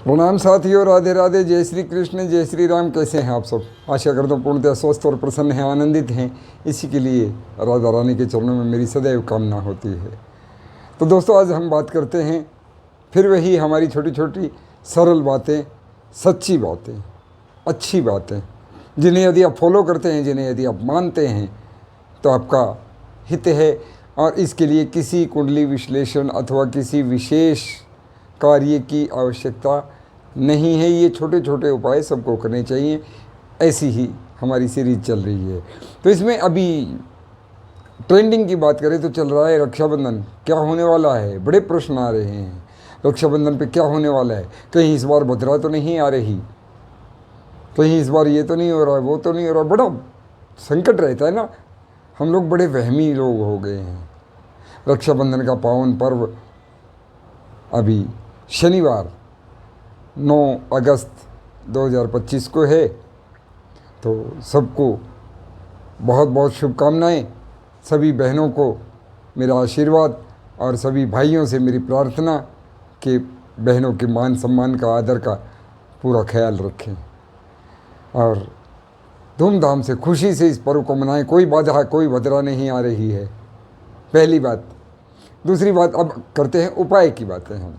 प्रणाम साथियों, राधे राधे, जय श्री कृष्ण, जय श्री राम। कैसे हैं आप सब? आशा करता हूँ पूर्णतः स्वस्थ और प्रसन्न हैं, आनंदित हैं। इसी के लिए राधा रानी के चरणों में मेरी सदैव कामना होती है। तो दोस्तों, आज हम बात करते हैं फिर वही हमारी छोटी छोटी सरल बातें, सच्ची बातें, अच्छी बातें, जिन्हें यदि आप फॉलो करते हैं, जिन्हें यदि आप मानते हैं तो आपका हित है। और इसके लिए किसी कुंडली विश्लेषण अथवा किसी विशेष कार्य की आवश्यकता नहीं है। ये छोटे छोटे उपाय सबको करने चाहिए। ऐसी ही हमारी सीरीज चल रही है। तो इसमें अभी ट्रेंडिंग की बात करें तो चल रहा है रक्षाबंधन। क्या होने वाला है? बड़े प्रश्न आ रहे हैं रक्षाबंधन पे, क्या होने वाला है? कहीं इस बार भद्रा तो नहीं आ रही, कहीं इस बार ये तो नहीं हो रहा है, वो तो नहीं हो रहा। बड़ा संकट रहता है ना। हम लोग बड़े वहमी लोग हो गए हैं। रक्षाबंधन का पावन पर्व अभी शनिवार 9 अगस्त 2025 को है। तो सबको बहुत बहुत शुभकामनाएं। सभी बहनों को मेरा आशीर्वाद और सभी भाइयों से मेरी प्रार्थना कि बहनों के मान सम्मान का, आदर का पूरा ख्याल रखें और धूमधाम से, खुशी से इस पर्व को मनाएं। कोई बाधा, कोई भद्रा नहीं आ रही है, पहली बात। दूसरी बात, अब करते हैं उपाय की बातें। हम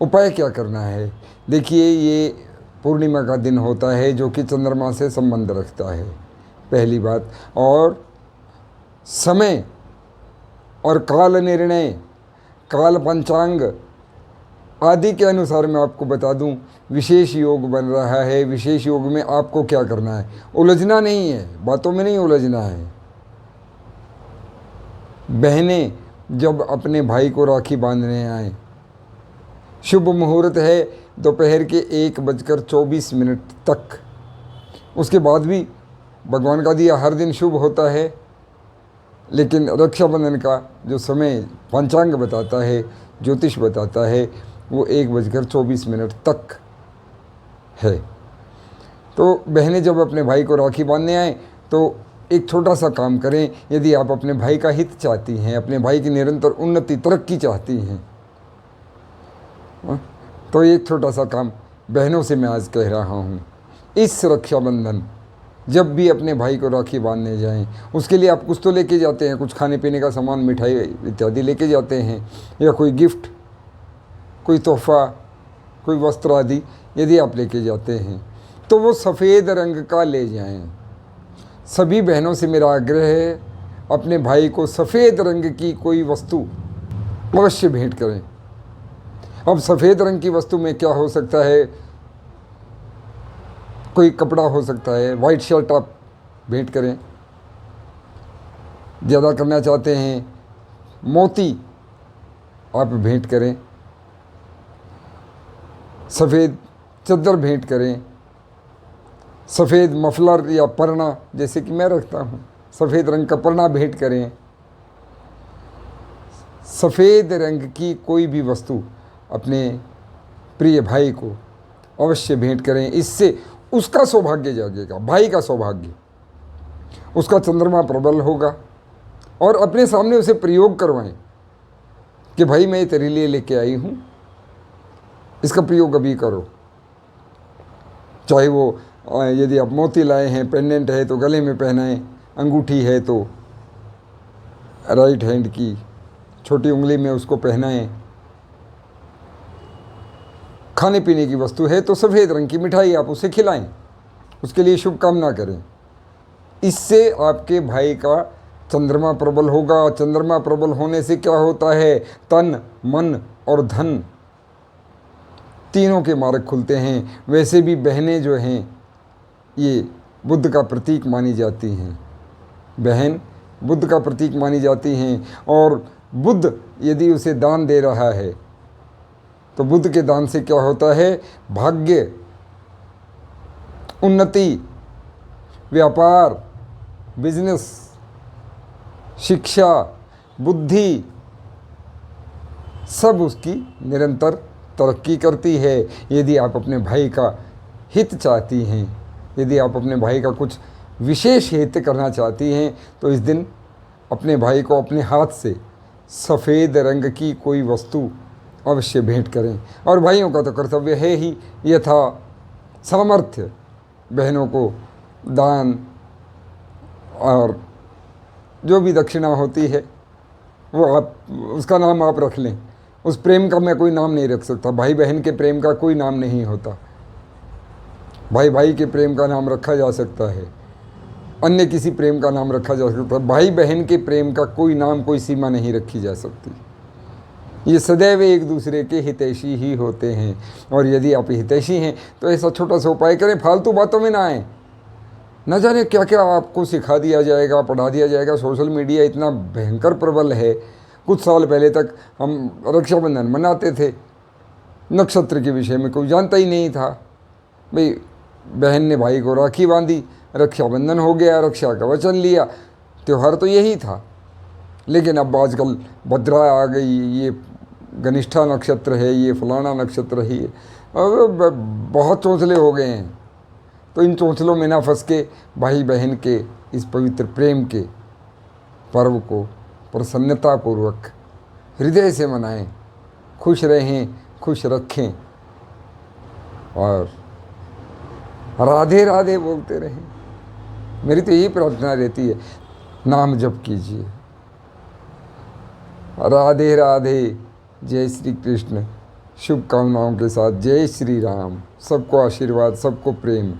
उपाय क्या करना है? देखिए, ये पूर्णिमा का दिन होता है जो कि चंद्रमा से संबंध रखता है, पहली बात। और समय और काल निर्णय, काल पंचांग आदि के अनुसार मैं आपको बता दूं, विशेष योग बन रहा है। विशेष योग में आपको क्या करना है? उलझना नहीं है, बातों में नहीं उलझना है। बहनें जब अपने भाई को राखी बांधने आए, शुभ मुहूर्त है दोपहर के 1:24 तक। उसके बाद भी भगवान का दिया हर दिन शुभ होता है, लेकिन रक्षाबंधन का जो समय पंचांग बताता है, ज्योतिष बताता है, वो 1:24 तक है। तो बहनें जब अपने भाई को राखी बांधने आए तो एक छोटा सा काम करें। यदि आप अपने भाई का हित चाहती हैं, अपने भाई की निरंतर उन्नति, तरक्की चाहती हैं, तो एक छोटा सा काम बहनों से मैं आज कह रहा हूँ। इस रक्षाबंधन जब भी अपने भाई को राखी बांधने जाएं, उसके लिए आप कुछ तो लेके जाते हैं, कुछ खाने पीने का सामान, मिठाई इत्यादि लेके जाते हैं, या कोई गिफ्ट, कोई तोहफा, कोई वस्त्र आदि यदि आप लेके जाते हैं तो वो सफ़ेद रंग का ले जाएं। सभी बहनों से मेरा आग्रह है, अपने भाई को सफ़ेद रंग की कोई वस्तु अवश्य भेंट करें। अब सफ़ेद रंग की वस्तु में क्या हो सकता है? कोई कपड़ा हो सकता है, वाइट शर्ट आप भेंट करें। ज़्यादा करना चाहते हैं, मोती आप भेंट करें, सफ़ेद चादर भेंट करें, सफ़ेद मफलर या परना, जैसे कि मैं रखता हूँ, सफ़ेद रंग का परना भेंट करें। सफ़ेद रंग की कोई भी वस्तु अपने प्रिय भाई को अवश्य भेंट करें। इससे उसका सौभाग्य जागेगा, भाई का सौभाग्य, उसका चंद्रमा प्रबल होगा। और अपने सामने उसे प्रयोग करवाएं कि भाई मैं तेरे लिए लेके आई हूँ, इसका प्रयोग अभी करो। चाहे वो यदि आप मोती लाए हैं, पेंडेंट है तो गले में पहनाएं, अंगूठी है तो राइट हैंड की छोटी उंगली में उसको पहनाएं, खाने पीने की वस्तु है तो सफ़ेद रंग की मिठाई आप उसे खिलाएं, उसके लिए शुभकामना करें। इससे आपके भाई का चंद्रमा प्रबल होगा। चंद्रमा प्रबल होने से क्या होता है? तन, मन और धन तीनों के मार्ग खुलते हैं। वैसे भी बहनें जो हैं ये बुद्ध का प्रतीक मानी जाती हैं। बहन बुद्ध का प्रतीक मानी जाती हैं, और बुद्ध यदि उसे दान दे रहा है तो बुद्ध के दान से क्या होता है? भाग्य, उन्नति, व्यापार, बिजनेस, शिक्षा, बुद्धि, सब उसकी निरंतर तरक्की करती है। यदि आप अपने भाई का हित चाहती हैं, यदि आप अपने भाई का कुछ विशेष हित करना चाहती हैं, तो इस दिन अपने भाई को अपने हाथ से सफ़ेद रंग की कोई वस्तु अवश्य भेंट करें। और भाइयों का तो कर्तव्य है ही यथा सामर्थ्य बहनों को दान और जो भी दक्षिणा होती है वो आप उसका नाम आप रख लें। उस प्रेम का मैं कोई नाम नहीं रख सकता। भाई बहन के प्रेम का कोई नाम नहीं होता। भाई भाई के प्रेम का नाम रखा जा सकता है, अन्य किसी प्रेम का नाम रखा जा सकता है। भाई बहन के प्रेम का कोई नाम, कोई सीमा नहीं रखी जा सकती। ये सदैव एक दूसरे के हितैषी ही होते हैं। और यदि आप हितैषी हैं तो ऐसा छोटा सा उपाय करें, फालतू बातों में ना आएँ। न जाने क्या क्या आपको सिखा दिया जाएगा, पढ़ा दिया जाएगा। सोशल मीडिया इतना भयंकर प्रबल है। कुछ साल पहले तक हम रक्षाबंधन मनाते थे, नक्षत्र के विषय में कोई जानता ही नहीं था। भाई बहन ने भाई को राखी बांधी, रक्षाबंधन हो गया, रक्षा का वचन लिया, त्यौहार तो यही था। लेकिन अब आजकल भद्रा आ गई, ये गनिष्ठा नक्षत्र है, ये फलाना नक्षत्र ही है। अब बहुत चौंसले हो गए हैं। तो इन चौंसलों में ना फंस के भाई बहन के इस पवित्र प्रेम के पर्व को प्रसन्नतापूर्वक हृदय से मनाएं, खुश रहें, खुश रखें और राधे राधे बोलते रहें। मेरी तो यही प्रार्थना रहती है। नाम जप कीजिए। राधे राधे। जय श्री कृष्ण। शुभकामनाओं के साथ जय श्री राम। सबको आशीर्वाद, सबको प्रेम।